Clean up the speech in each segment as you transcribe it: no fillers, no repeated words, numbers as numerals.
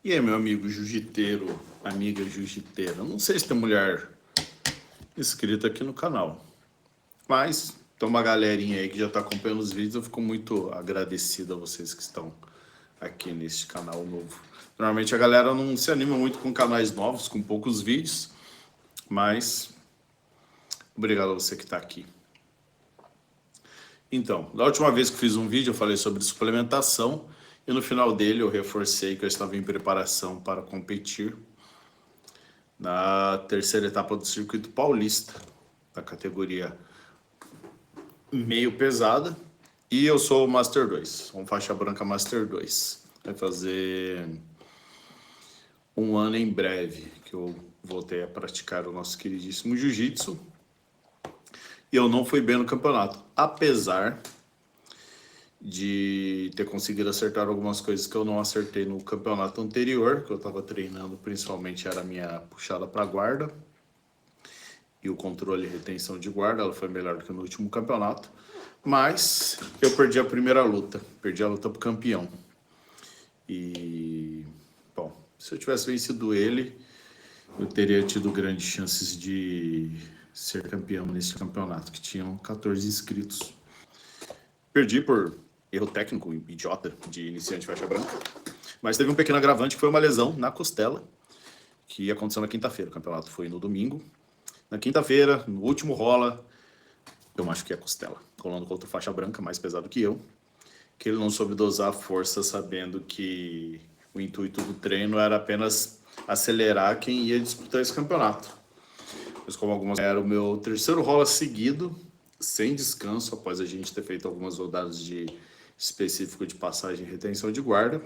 E aí, meu amigo jiu-jiteiro, amiga jiu-jiteira, não sei se tem mulher inscrita aqui no canal, mas tem uma galerinha aí que já está acompanhando os vídeos, eu fico muito agradecido a vocês que estão aqui neste canal novo. Normalmente a galera não se anima muito com canais novos, com poucos vídeos, mas obrigado a você que está aqui. Então, da última vez que fiz um vídeo eu falei sobre suplementação e no final dele eu reforcei que eu estava em preparação para competir na terceira etapa do circuito paulista, da categoria meio pesada, e eu sou o Master 2, um faixa branca Master 2. Vai fazer um ano em breve que eu voltei a praticar o nosso queridíssimo jiu-jitsu, e eu não fui bem no campeonato, apesar de ter conseguido acertar algumas coisas que eu não acertei no campeonato anterior, que eu estava treinando, principalmente era a minha puxada para guarda e o controle e retenção de guarda, ela foi melhor do que no último campeonato, mas eu perdi a primeira luta, perdi a luta pro campeão. E, bom, se eu tivesse vencido ele, eu teria tido grandes chances de ser campeão nesse campeonato, que tinham 14 inscritos. Perdi por erro técnico, idiota, de iniciante faixa branca. Mas teve um pequeno agravante, que foi uma lesão na costela, que aconteceu na quinta-feira. O campeonato foi no domingo. Na quinta-feira, no último rola, eu machuquei a costela, rolando contra o faixa branca, mais pesado que eu, que ele não soube dosar a força, sabendo que o intuito do treino era apenas acelerar quem ia disputar esse campeonato. Mas como algumas... Era o meu terceiro rola seguido, sem descanso, após a gente ter feito algumas rodadas de específico de passagem e retenção de guarda,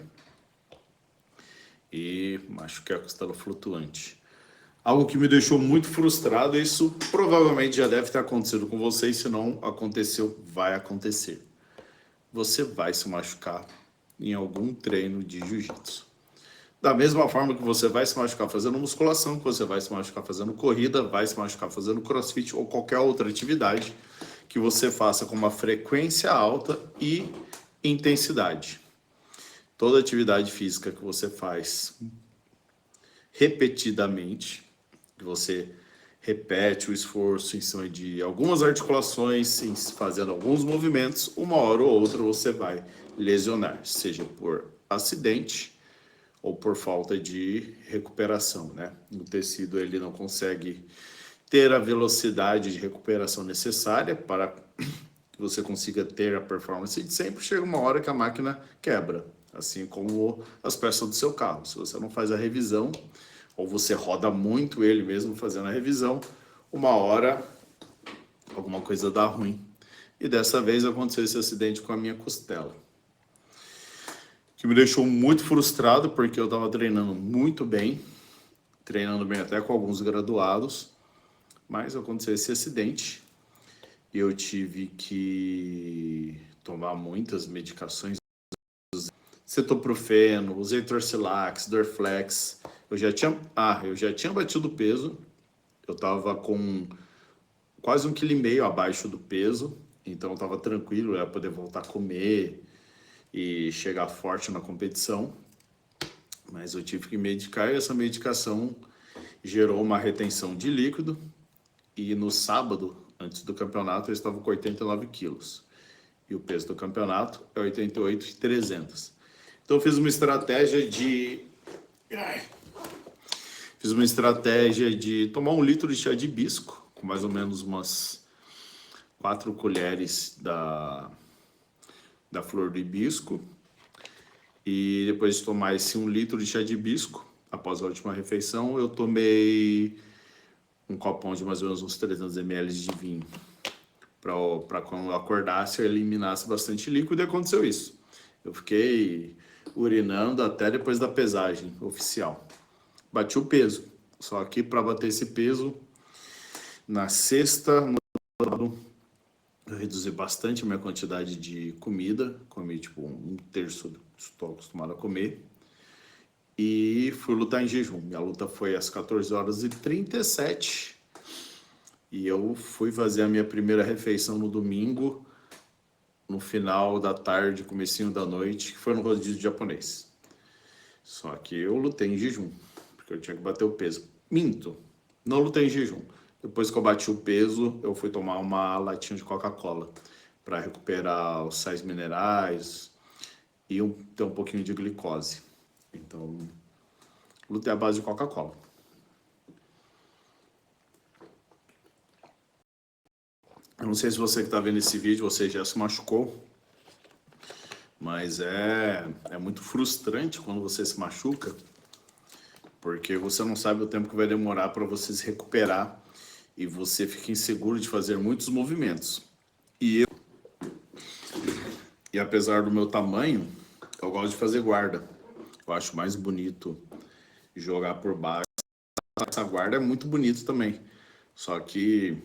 e machuquei a costela flutuante. Algo que me deixou muito frustrado, isso provavelmente já deve ter acontecido com vocês, se não aconteceu, vai acontecer. Você vai se machucar em algum treino de jiu-jitsu. Da mesma forma que você vai se machucar fazendo musculação, que você vai se machucar fazendo corrida, vai se machucar fazendo crossfit ou qualquer outra atividade que você faça com uma frequência alta e intensidade. Toda atividade física que você faz repetidamente, que você repete o esforço em cima de algumas articulações, fazendo alguns movimentos, uma hora ou outra você vai lesionar, seja por acidente ou por falta de recuperação, né? O tecido ele não consegue ter a velocidade de recuperação necessária para que você consiga ter a performance de sempre. Chega uma hora que a máquina quebra, assim como as peças do seu carro. Se você não faz a revisão, ou você roda muito ele mesmo fazendo a revisão, uma hora alguma coisa dá ruim. E dessa vez aconteceu esse acidente com a minha costela, que me deixou muito frustrado, porque eu estava treinando muito bem, treinando bem até com alguns graduados, mas aconteceu esse acidente e eu tive que tomar muitas medicações, cetoprofeno, usei Torcilax, Dorflex. Eu já tinha batido o peso, eu estava com quase 1,5 kg abaixo do peso, então eu estava tranquilo, eu ia poder voltar a comer e chegar forte na competição, mas eu tive que medicar e essa medicação gerou uma retenção de líquido e no sábado, antes do campeonato, eu estava com 89 quilos e o peso do campeonato é 88,300. Então eu fiz uma estratégia de tomar 1 litro de chá de hibisco, com mais ou menos umas 4 colheres da flor do hibisco. E depois de tomar esse 1 litro de chá de hibisco, após a última refeição, eu tomei um copão de mais ou menos uns 300 ml de vinho. Para quando eu acordasse, eu eliminasse bastante líquido, e aconteceu isso. Eu fiquei urinando até depois da pesagem oficial. Bati o peso, só que para bater esse peso, na sexta, eu reduzi bastante a minha quantidade de comida, comi tipo 1/3 do que estou acostumado a comer, e fui lutar em jejum. Minha luta foi às 14h37, e eu fui fazer a minha primeira refeição no domingo, no final da tarde, comecinho da noite, que foi no rodízio japonês. Só que eu lutei em jejum, porque eu tinha que bater o peso. Minto, não lutei em jejum. Depois que eu bati o peso, eu fui tomar uma latinha de Coca-Cola para recuperar os sais minerais e ter um pouquinho de glicose. Então, lutei à base de Coca-Cola. Eu não sei se você que está vendo esse vídeo, você já se machucou, mas é muito frustrante quando você se machuca, porque você não sabe o tempo que vai demorar para você se recuperar e você fica inseguro de fazer muitos movimentos. E apesar do meu tamanho, eu gosto de fazer guarda. Eu acho mais bonito jogar por baixo. Essa guarda é muito bonito também, só que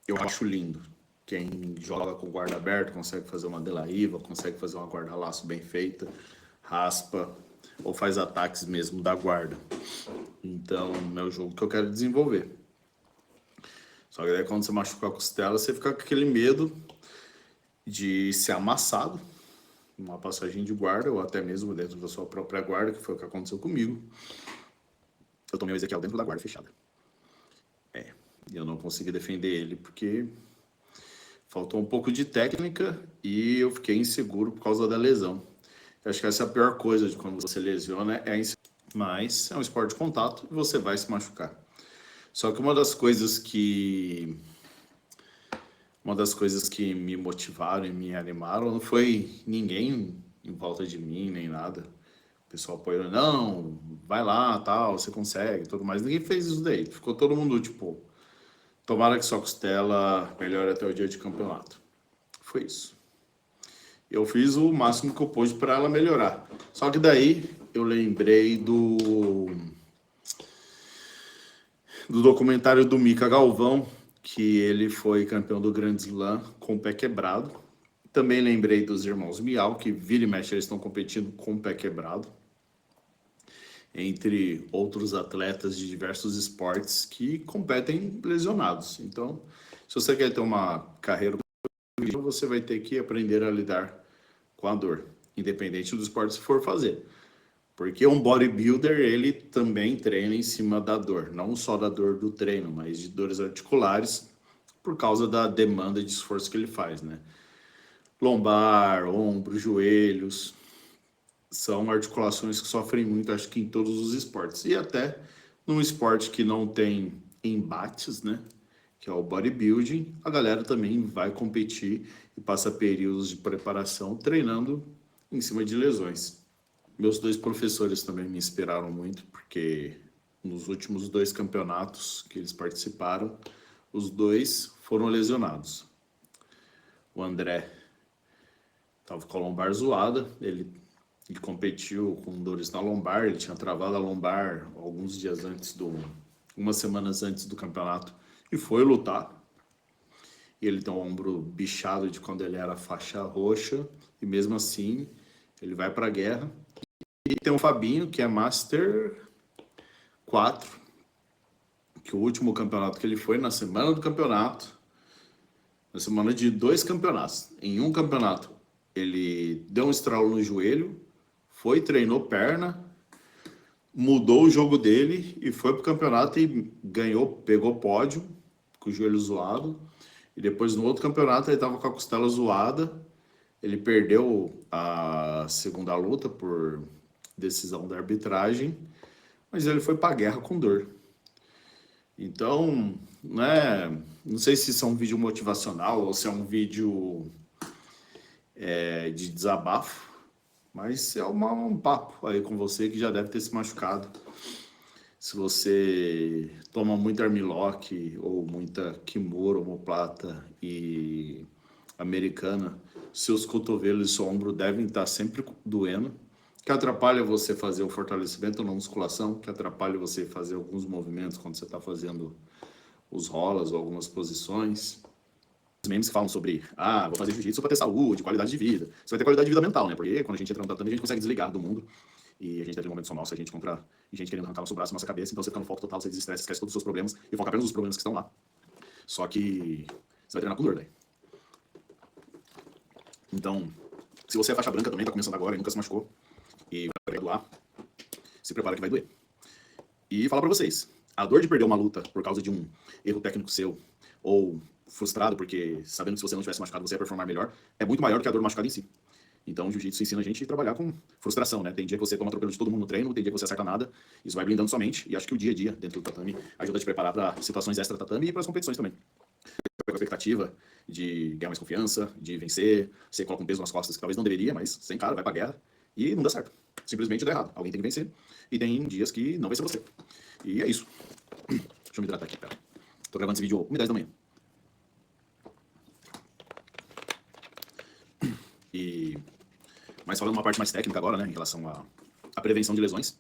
eu acho lindo. Quem joga com guarda aberto consegue fazer uma delaíva, consegue fazer uma guarda-laço bem feita, raspa ou faz ataques mesmo da guarda. Então, é o jogo que eu quero desenvolver. Só que daí quando você machuca a costela, você fica com aquele medo de ser amassado, uma passagem de guarda, ou até mesmo dentro da sua própria guarda, que foi o que aconteceu comigo. Eu tomei o Ezequiel dentro da guarda fechada. E eu não consegui defender ele porque faltou um pouco de técnica e eu fiquei inseguro por causa da lesão. Eu acho que essa é a pior coisa de quando você lesiona, é a insegurança. Mas é um esporte de contato e você vai se machucar. Só que uma das coisas que me motivaram e me animaram não foi ninguém em volta de mim, nem nada. O pessoal apoiando, não, vai lá, tal, você consegue, tudo mais. Ninguém fez isso daí. Ficou todo mundo, tipo, tomara que sua costela melhore até o dia de campeonato. Foi isso. Eu fiz o máximo que eu pude para ela melhorar. Só que daí eu lembrei do documentário do Mika Galvão, que ele foi campeão do Grand Slam com o pé quebrado. Também lembrei dos irmãos Miau, que vira e mexe eles estão competindo com o pé quebrado, entre outros atletas de diversos esportes que competem lesionados. Então, se você quer ter uma carreira, você vai ter que aprender a lidar com a dor, independente do esporte que for fazer. Porque um bodybuilder, ele também treina em cima da dor, não só da dor do treino, mas de dores articulares, por causa da demanda de esforço que ele faz, né? Lombar, ombro, joelhos, são articulações que sofrem muito, acho que em todos os esportes. E até num esporte que não tem embates, né? Que é o bodybuilding, a galera também vai competir e passa períodos de preparação treinando em cima de lesões. Meus dois professores também me inspiraram muito, porque nos últimos 2 campeonatos que eles participaram, os 2 foram lesionados. O André estava com a lombar zoada, ele competiu com dores na lombar, ele tinha travado a lombar alguns dias antes umas semanas antes do campeonato e foi lutar. E ele tem o ombro bichado de quando ele era faixa roxa e mesmo assim ele vai para a guerra. E tem o Fabinho, que é Master 4, que o último campeonato que ele foi, na semana do campeonato, na semana de 2 campeonatos. Em um campeonato, ele deu um estralo no joelho, foi, treinou perna, mudou o jogo dele e foi pro campeonato e ganhou, pegou pódio, com o joelho zoado. E depois, no outro campeonato, ele tava com a costela zoada. Ele perdeu a segunda luta por decisão da arbitragem, mas ele foi pra guerra com dor. Então, né, não sei se isso é um vídeo motivacional ou se é um vídeo de desabafo, mas é um papo aí com você que já deve ter se machucado. Se você toma muito Armlock ou muita Kimura, omoplata e americana, seus cotovelos e seu ombro devem estar sempre doendo, que atrapalha você fazer o fortalecimento na musculação, que atrapalha você fazer alguns movimentos quando você está fazendo os rolas ou algumas posições. Os memes que falam sobre, vou fazer jiu-jitsu para ter saúde, qualidade de vida. Você vai ter qualidade de vida mental, né? Porque quando a gente entra no tatame, a gente consegue desligar do mundo. E a gente teve um momento só nosso, a gente contra gente querendo arrancar nosso braço e nossa cabeça. Então você fica no foco total, você desestressa, esquece todos os seus problemas e foca apenas nos problemas que estão lá. Só que você vai treinar com dor, velho. Então, se você é faixa branca também, tá começando agora e nunca se machucou e vai graduar, se prepara que vai doer. E falar pra vocês, a dor de perder uma luta por causa de um erro técnico seu, ou frustrado porque sabendo que se você não tivesse machucado você ia performar melhor, é muito maior do que a dor do machucado em si. Então, o jiu-jitsu ensina a gente a trabalhar com frustração, né? Tem dia que você toma atropelo de todo mundo no treino, tem dia que você acerta nada, isso vai blindando sua mente, e acho que o dia a dia dentro do tatame ajuda a te preparar para situações extra-tatame e para as competições também. Com a expectativa de ganhar mais confiança, de vencer, você coloca um peso nas costas que talvez não deveria, mas sem cara, vai pra guerra, e não dá certo. Simplesmente dá errado. Alguém tem que vencer, e tem dias que não vai ser você. E é isso. Deixa eu me hidratar aqui, pera. Tô gravando esse vídeo 1h10 da manhã. Mas falando uma parte mais técnica agora, né, em relação à prevenção de lesões.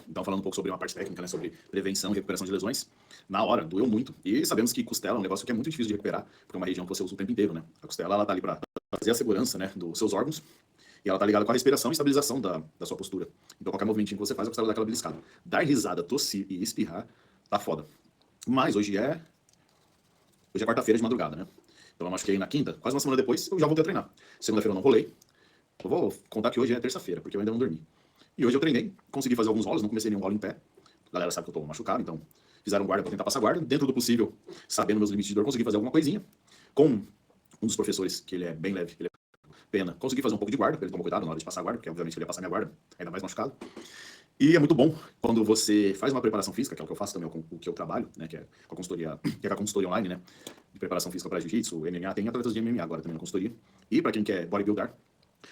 Então, falando um pouco sobre uma parte técnica, né, sobre prevenção e recuperação de lesões. Na hora, doeu muito. E sabemos que costela é um negócio que é muito difícil de recuperar, porque é uma região que você usa o tempo inteiro, né? A costela, ela tá ali para fazer a segurança, né, dos seus órgãos. E ela tá ligada com a respiração e estabilização da sua postura. Então, qualquer movimentinho que você faz, a costela dá aquela beliscada. Dar risada, tossir e espirrar, tá foda. Mas hoje é quarta-feira de madrugada, né? Então eu machuquei na quinta, quase uma semana depois, eu já voltei a treinar. Segunda-feira eu não rolei. Eu vou contar que hoje é terça-feira, porque eu ainda não dormi. E hoje eu treinei, consegui fazer alguns rolos, não comecei nenhum rolo em pé. A galera sabe que eu tô machucado, então fizeram guarda pra tentar passar guarda. Dentro do possível, sabendo meus limites de dor, consegui fazer alguma coisinha. Com um dos professores, que ele é bem leve, ele é pena, consegui fazer um pouco de guarda, pra ele tomar cuidado na hora de passar a guarda, porque obviamente ele ia passar minha guarda, ainda mais machucado. E é muito bom quando você faz uma preparação física, que é o que eu faço também, o que eu trabalho, né, que é com a consultoria, que é a consultoria online, né, de preparação física para jiu-jitsu, MMA, tem atletas de MMA agora também na consultoria. E para quem quer bodybuildar,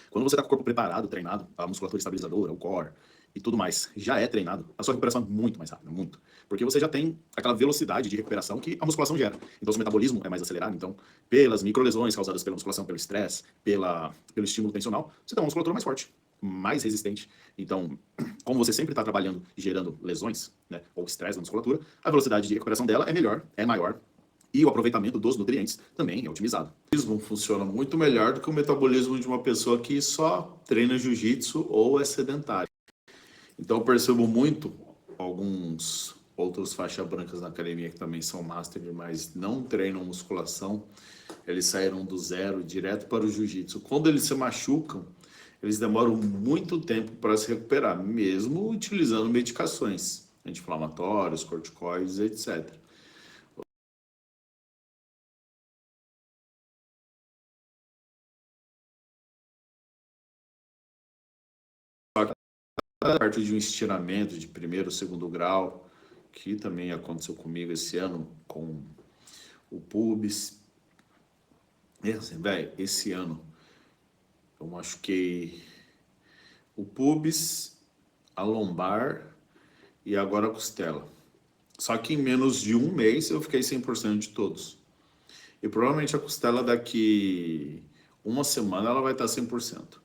quando você está com o corpo preparado, treinado, a musculatura estabilizadora, o core e tudo mais, já é treinado, a sua recuperação é muito mais rápida, muito. Porque você já tem aquela velocidade de recuperação que a musculação gera. Então, seu metabolismo é mais acelerado. Então, pelas microlesões causadas pela musculação, pelo estresse, pelo estímulo tensional, você tem uma musculatura mais forte, mais resistente. Então, como você sempre está trabalhando e gerando lesões, né, ou estresse na musculatura, a velocidade de recuperação dela é melhor, é maior, e o aproveitamento dos nutrientes também é otimizado. O metabolismo funciona muito melhor do que o metabolismo de uma pessoa que só treina jiu-jitsu ou é sedentário. Então eu percebo muito alguns outros faixas brancas na academia que também são master, mas não treinam musculação. Eles saíram do zero direto para o jiu-jitsu. Quando eles se machucam, eles demoram muito tempo para se recuperar, mesmo utilizando medicações anti-inflamatórios, corticoides, etc. Parte de um estiramento de primeiro, segundo grau, que também aconteceu comigo esse ano com o pubis. E assim, velho, esse ano eu machuquei o pubis, a lombar e agora a costela. Só que em menos de um mês eu fiquei 100% de todos. E provavelmente a costela daqui uma semana ela vai estar 100%.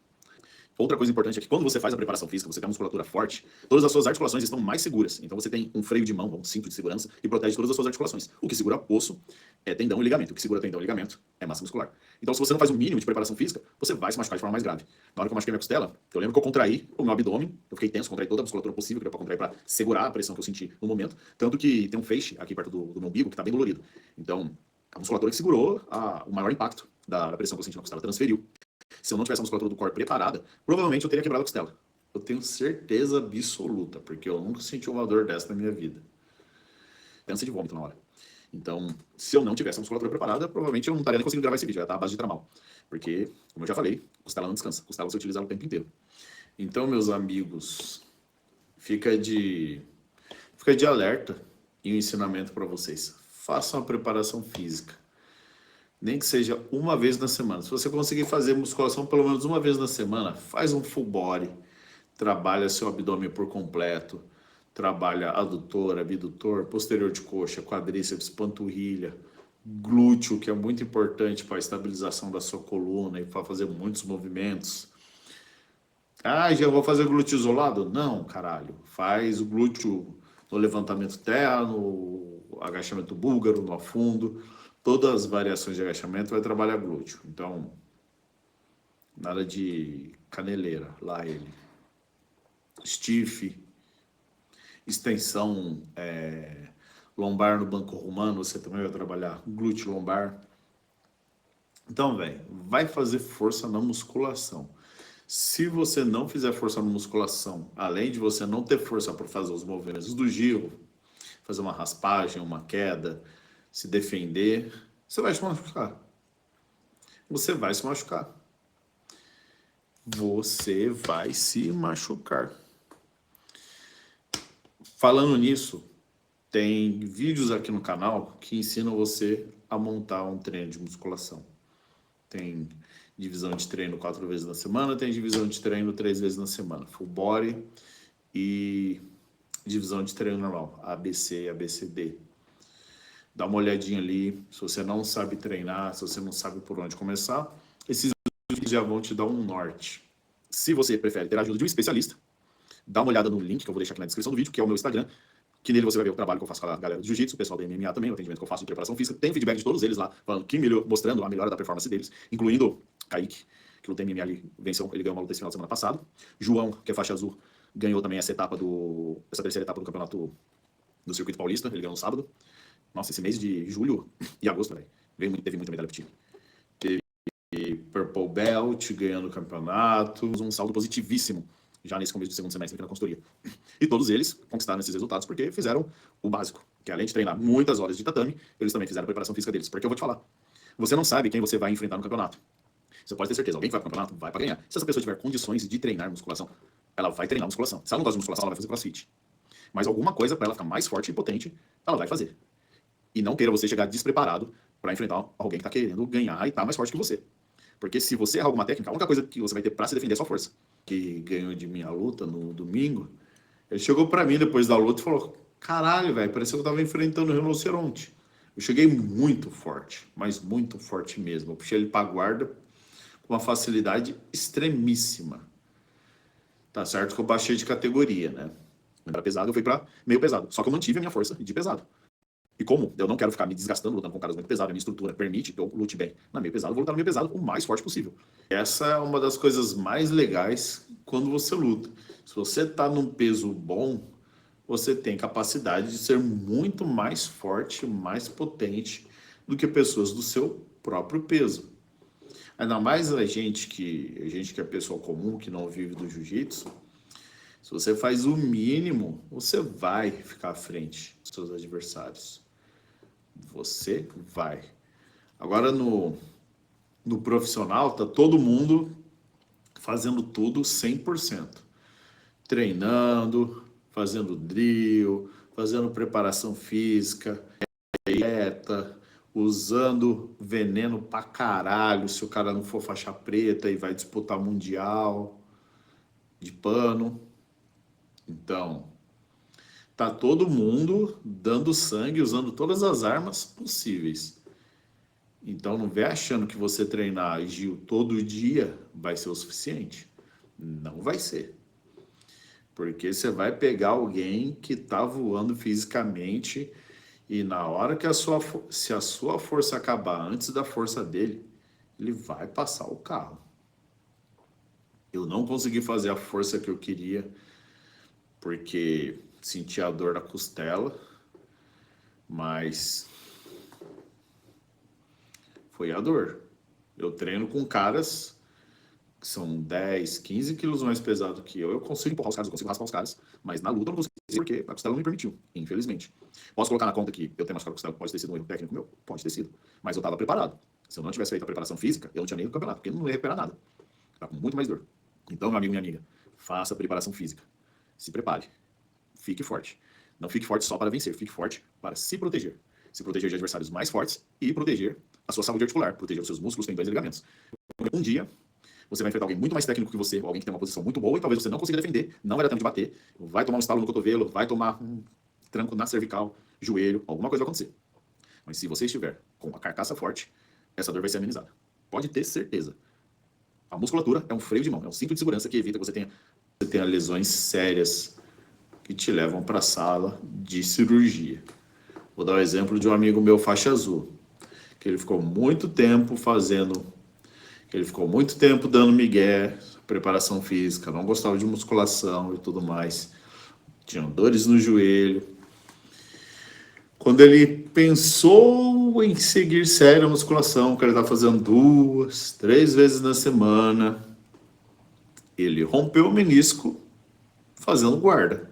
Outra coisa importante é que quando você faz a preparação física, você tem uma musculatura forte, todas as suas articulações estão mais seguras. Então você tem um freio de mão, um cinto de segurança e protege todas as suas articulações. O que segura osso é tendão e ligamento. O que segura tendão e ligamento é massa muscular. Então se você não faz o mínimo de preparação física, você vai se machucar de forma mais grave. Na hora que eu machuquei minha costela, eu lembro que eu contraí o meu abdômen, eu fiquei tenso, contraí toda a musculatura possível que deu pra contrair para segurar a pressão que eu senti no momento. Tanto que tem um feixe aqui perto do meu umbigo que tá bem dolorido. Então a musculatura que segurou o maior impacto da pressão que eu senti na costela transferiu. Se eu não tivesse a musculatura do core preparada, provavelmente eu teria quebrado a costela. Eu tenho certeza absoluta, porque eu nunca senti uma dor dessa na minha vida. Pensa de vômito na hora. Então, se eu não tivesse a musculatura preparada, provavelmente eu não estaria nem conseguindo gravar esse vídeo, ia estar à base de tramal. Porque, como eu já falei, costela não descansa, costela você utiliza o tempo inteiro. Então, meus amigos, fica de alerta e um ensinamento para vocês. Façam a preparação física. Nem que seja uma vez na semana. Se você conseguir fazer musculação pelo menos uma vez na semana, faz um full body, trabalha seu abdômen por completo, trabalha adutor, abdutor, posterior de coxa, quadríceps, panturrilha, glúteo, que é muito importante para a estabilização da sua coluna e para fazer muitos movimentos. Ah, já vou fazer glúteo isolado? Não, caralho. Faz o glúteo no levantamento terra, no agachamento búlgaro, no afundo. Todas as variações de agachamento vai trabalhar glúteo. Então, nada de caneleira, lá ele. Stiff, extensão lombar no banco romano, você também vai trabalhar glúteo lombar. Então, velho, vai fazer força na musculação. Se você não fizer força na musculação, além de você não ter força para fazer os movimentos do giro, fazer uma raspagem, uma queda, se defender, você vai se machucar. Você vai se machucar. Você vai se machucar. Falando nisso, tem vídeos aqui no canal que ensinam você a montar um treino de musculação. Tem divisão de treino 4 vezes na semana, tem divisão de treino 3 vezes na semana. Full body e divisão de treino normal, ABC, ABCD. Dá uma olhadinha ali, se você não sabe treinar, se você não sabe por onde começar, esses vídeos já vão te dar um norte. Se você prefere ter a ajuda de um especialista, dá uma olhada no link que eu vou deixar aqui na descrição do vídeo, que é o meu Instagram, que nele você vai ver o trabalho que eu faço com a galera do Jiu-Jitsu, o pessoal da MMA também, o atendimento que eu faço de preparação física. Tem feedback de todos eles lá, falando que mostrando a melhora da performance deles, incluindo o Kaique, que luta MMA ali, venceu, ele ganhou uma luta esse final de semana passado. João, que é faixa azul, ganhou também essa terceira etapa do campeonato do Circuito Paulista, ele ganhou no sábado. Nossa, esse mês de julho e agosto, velho, teve muita medalha pro time. Teve Purple Belt ganhando o campeonato, um saldo positivíssimo já nesse começo do segundo semestre aqui na consultoria. E todos eles conquistaram esses resultados porque fizeram o básico, que além de treinar muitas horas de tatame, eles também fizeram a preparação física deles. Porque eu vou te falar, você não sabe quem você vai enfrentar no campeonato. Você pode ter certeza, alguém que vai pro campeonato vai para ganhar. Se essa pessoa tiver condições de treinar musculação, ela vai treinar musculação. Se ela não gosta de musculação, ela vai fazer crossfit. Mas alguma coisa para ela ficar mais forte e potente, ela vai fazer. E não queira você chegar despreparado para enfrentar alguém que está querendo ganhar e tá mais forte que você. Porque se você errar alguma técnica, a única coisa que você vai ter para se defender é a sua força. Que ganhou de mim a luta no domingo, ele chegou para mim depois da luta e falou: caralho, velho, parecia que eu tava enfrentando um rinoceronte. Eu cheguei muito forte, mas muito forte mesmo. Eu puxei ele pra guarda com uma facilidade extremíssima. Tá certo que eu baixei de categoria, né? Era pesado, eu fui pra meio pesado. Só que eu mantive a minha força de pesado. E como eu não quero ficar me desgastando lutando com caras muito pesados, a minha estrutura permite que eu lute bem na meio pesado, eu vou lutar no meio pesado o mais forte possível. Essa é uma das coisas mais legais quando você luta. Se você tá num peso bom, você tem capacidade de ser muito mais forte, mais potente do que pessoas do seu próprio peso. Ainda mais a gente que é pessoa comum, que não vive do jiu-jitsu, se você faz o mínimo, você vai ficar à frente dos seus adversários. Você vai. Agora no profissional, tá todo mundo fazendo tudo 100%. Treinando, fazendo drill, fazendo preparação física, dieta, usando veneno pra caralho se o cara não for faixa preta e vai disputar mundial de pano. Então, tá todo mundo dando sangue, usando todas as armas possíveis. Então, não vem achando que você treinar Gil todo dia vai ser o suficiente. Não vai ser. Porque você vai pegar alguém que tá voando fisicamente e na hora que se a sua força acabar antes da força dele, ele vai passar o carro. Eu não consegui fazer a força que eu queria porque senti a dor na costela, mas foi a dor. Eu treino com caras que são 10, 15 quilos mais pesados que eu consigo empurrar os caras, eu consigo raspar os caras, mas na luta eu não consigo porque a costela não me permitiu, infelizmente. Posso colocar na conta que eu tenho machucado a costela, pode ter sido um erro técnico meu? Pode ter sido, mas eu estava preparado. Se eu não tivesse feito a preparação física, eu não tinha nem ido no campeonato, porque eu não ia recuperar nada. Estava com muito mais dor. Então, meu amigo, minha amiga, faça a preparação física. Se prepare. Fique forte. Não fique forte só para vencer, fique forte para se proteger. Se proteger de adversários mais fortes e proteger a sua saúde articular, proteger os seus músculos, tendões e ligamentos. Um dia, você vai enfrentar alguém muito mais técnico que você, ou alguém que tem uma posição muito boa e talvez você não consiga defender, não vai dar tempo de bater, vai tomar um estalo no cotovelo, vai tomar um tranco na cervical, joelho, alguma coisa vai acontecer. Mas se você estiver com uma carcaça forte, essa dor vai ser amenizada. Pode ter certeza. A musculatura é um freio de mão, é um cinto de segurança que evita que você tenha lesões sérias que te levam para a sala de cirurgia. Vou dar o exemplo de um amigo meu faixa azul, que ele ficou muito tempo dando migué, preparação física, não gostava de musculação e tudo mais. Tinha dores no joelho. Quando ele pensou em seguir sério a musculação, que ele estava fazendo 2, 3 vezes na semana, Ele rompeu o menisco fazendo guarda.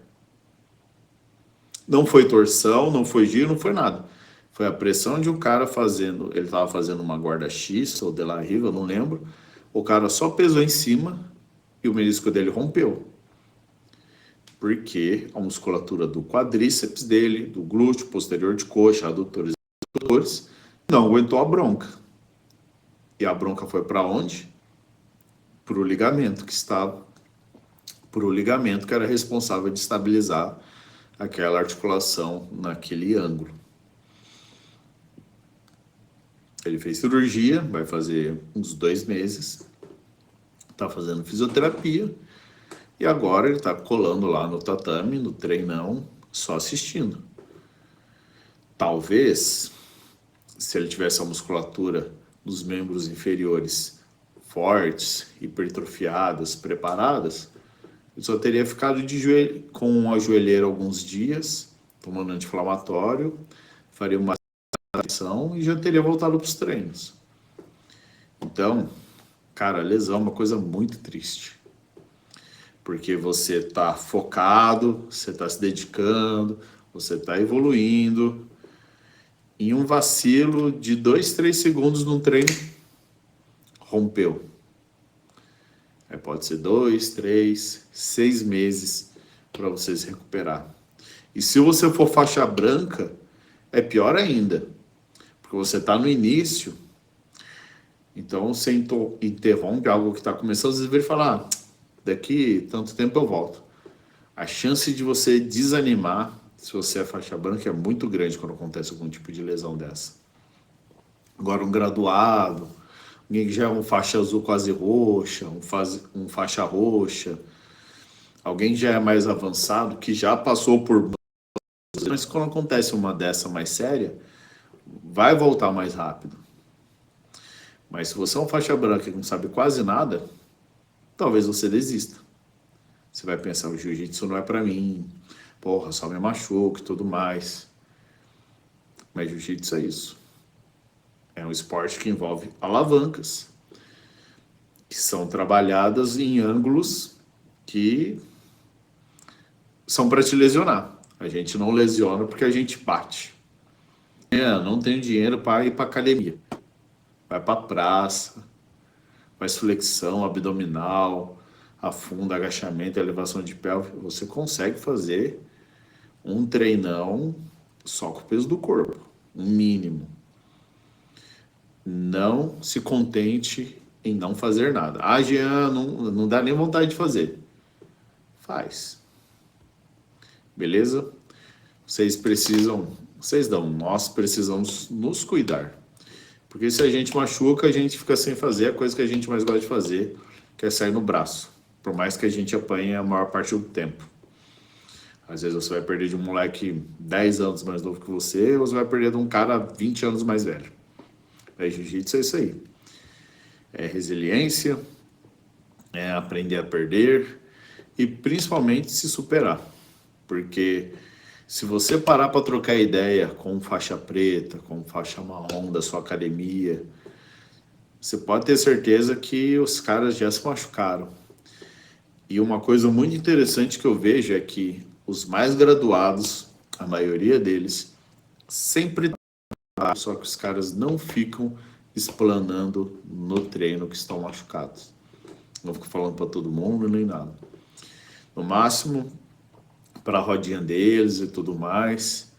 Não foi torção, não foi giro, não foi nada. Foi a pressão de um cara fazendo. Ele estava fazendo uma guarda X ou de la Riva, eu não lembro. O cara só pesou em cima e o menisco dele rompeu. Porque a musculatura do quadríceps dele, do glúteo, posterior de coxa, adutores e abdutores, não aguentou a bronca. E a bronca foi para onde? Para o ligamento que estava. Para o ligamento que era responsável de estabilizar aquela articulação naquele ângulo. Ele fez cirurgia, vai fazer uns 2 meses, está fazendo fisioterapia e agora ele está colando lá no tatame, no treinão, só assistindo. Talvez, se ele tivesse a musculatura dos membros inferiores fortes, hipertrofiadas, preparadas, ele só teria ficado de joelho, com a joelheira alguns dias, tomando anti-inflamatório, faria uma ação e já teria voltado para os treinos. Então, cara, lesão é uma coisa muito triste. Porque você está focado, você está se dedicando, você está evoluindo. Em um vacilo de 2, 3 segundos num treino, rompeu. Aí pode ser 2, 3, 6 meses para você se recuperar. E se você for faixa branca, é pior ainda. Porque você está no início, então você interrompe algo que está começando, você vira e fala, daqui tanto tempo eu volto. A chance de você desanimar, se você é faixa branca, é muito grande quando acontece algum tipo de lesão dessa. Agora, um graduado, alguém que já é um faixa azul quase roxa, um faixa roxa, alguém que já é mais avançado, que já passou por... Mas quando acontece uma dessa mais séria, vai voltar mais rápido. Mas se você é um faixa branca que não sabe quase nada, talvez você desista. Você vai pensar, o jiu-jitsu não é pra mim, porra, só me machuco e tudo mais. Mas jiu-jitsu é isso. É um esporte que envolve alavancas, que são trabalhadas em ângulos que são para te lesionar. A gente não lesiona porque a gente bate. Não tenho dinheiro para ir para academia. Vai para praça, faz flexão abdominal, afunda, agachamento, elevação de pelve. Você consegue fazer um treinão só com o peso do corpo, um mínimo. Não se contente em não fazer nada. Ah, Jean, não dá nem vontade de fazer. Faz. Beleza? Nós precisamos nos cuidar. Porque se a gente machuca, a gente fica sem fazer a coisa que a gente mais gosta de fazer, que é sair no braço. Por mais que a gente apanhe a maior parte do tempo. Às vezes você vai perder de um moleque 10 anos mais novo que você, ou você vai perder de um cara 20 anos mais velho. Jiu-jitsu é isso aí. É resiliência, é aprender a perder e principalmente se superar. Porque se você parar para trocar ideia com faixa preta, com faixa marrom da sua academia, você pode ter certeza que os caras já se machucaram. E uma coisa muito interessante que eu vejo é que os mais graduados, a maioria deles, sempre só que os caras não ficam explanando no treino que estão machucados. Não fico falando para todo mundo nem nada. No máximo, para a rodinha deles e tudo mais,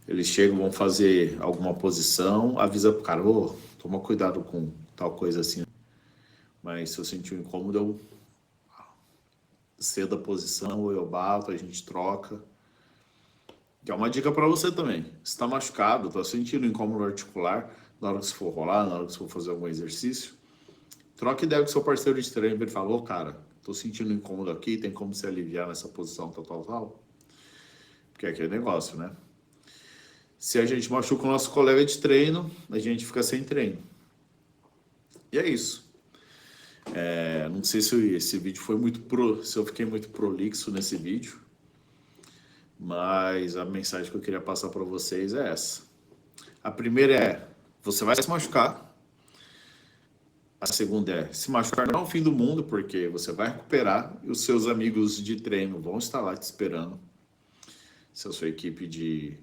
eles chegam, vão fazer alguma posição, avisa pro cara, toma cuidado com tal coisa assim. Mas se eu sentir um incômodo, eu cedo a posição, ou eu bato, a gente troca. Que é uma dica para você também. Se está machucado, está sentindo incômodo articular, na hora que você for rolar, na hora que você for fazer algum exercício, troca ideia com seu parceiro de treino. Ele falou, cara, tô sentindo incômodo aqui, tem como se aliviar nessa posição, tal. Porque é aquele negócio, né? Se a gente machuca o nosso colega de treino, a gente fica sem treino. E é isso. Não sei se esse vídeo foi se eu fiquei muito prolixo nesse vídeo, mas a mensagem que eu queria passar para vocês é essa. A primeira é, você vai se machucar, A segunda é, se machucar não é o fim do mundo, porque você vai recuperar e os seus amigos de treino vão estar lá te esperando. Se a sua equipe de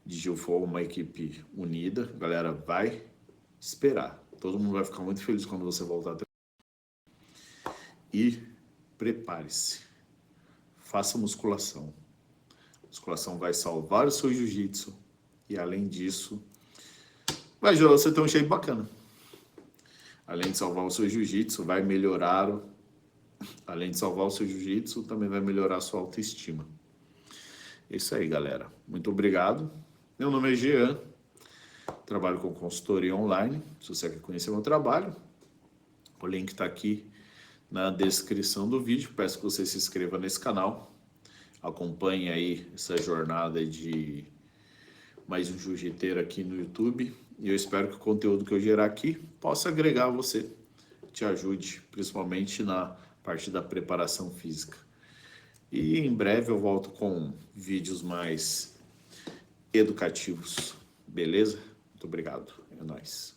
Gil for uma equipe unida, a galera vai esperar. Todo mundo vai ficar muito feliz quando você voltar a treinar. E prepare-se. Faça musculação. A musculação vai salvar o seu jiu-jitsu. E além disso, vai ajudar você a ter um shape bacana. Além de salvar o seu jiu-jitsu, vai melhorar. Além de salvar o seu jiu-jitsu, também vai melhorar a sua autoestima. É isso aí, galera. Muito obrigado. Meu nome é Jean. Trabalho com consultoria online. Se você quer conhecer meu trabalho, o link está aqui na descrição do vídeo. Peço que você se inscreva nesse canal. Acompanhe aí essa jornada de mais um jiu-jiteiro aqui no YouTube. E eu espero que o conteúdo que eu gerar aqui possa agregar a você, te ajude, principalmente na parte da preparação física. E em breve eu volto com vídeos mais educativos. Beleza? Muito obrigado. É nóis.